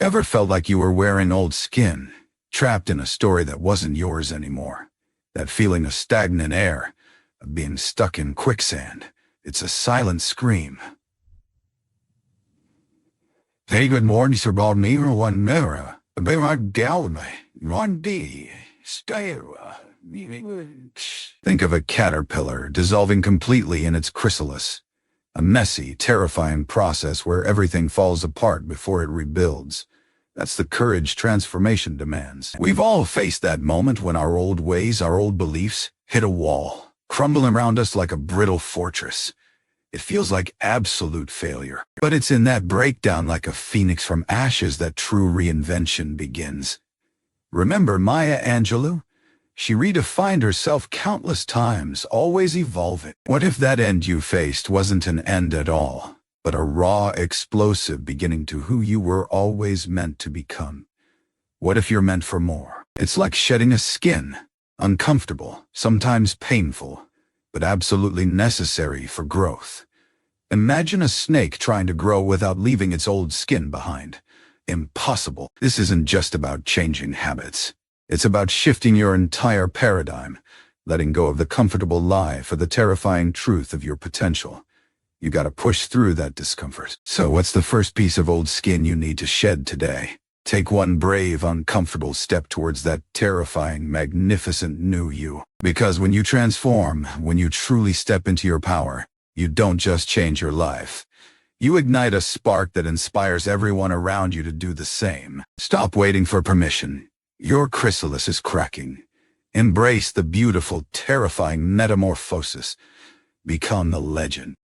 Ever felt like you were wearing old skin, trapped in a story that wasn't yours anymore? That feeling of stagnant air, of being stuck in quicksand. It's a silent scream. Hey, good morning, Sir Balmira, one mirror. Bear galme, one D, stay. Think of a caterpillar dissolving completely in its chrysalis. A messy, terrifying process where everything falls apart before it rebuilds. That's the courage transformation demands. We've all faced that moment when our old ways, our old beliefs, hit a wall, crumble around us like a brittle fortress. It feels like absolute failure. But it's in that breakdown like a phoenix from ashes that true reinvention begins. Remember Maya Angelou? She redefined herself countless times, always evolving. What if that end you faced wasn't an end at all, but a raw, explosive beginning to who you were always meant to become? What if you're meant for more? It's like shedding a skin, uncomfortable, sometimes painful, but absolutely necessary for growth. Imagine a snake trying to grow without leaving its old skin behind. Impossible. This isn't just about changing habits. It's about shifting your entire paradigm, letting go of the comfortable lie for the terrifying truth of your potential. You gotta push through that discomfort. So what's the first piece of old skin you need to shed today? Take one brave, uncomfortable step towards that terrifying, magnificent new you. Because when you transform, when you truly step into your power, you don't just change your life. You ignite a spark that inspires everyone around you to do the same. Stop waiting for permission. Your chrysalis is cracking. Embrace the beautiful, terrifying metamorphosis. Become the legend.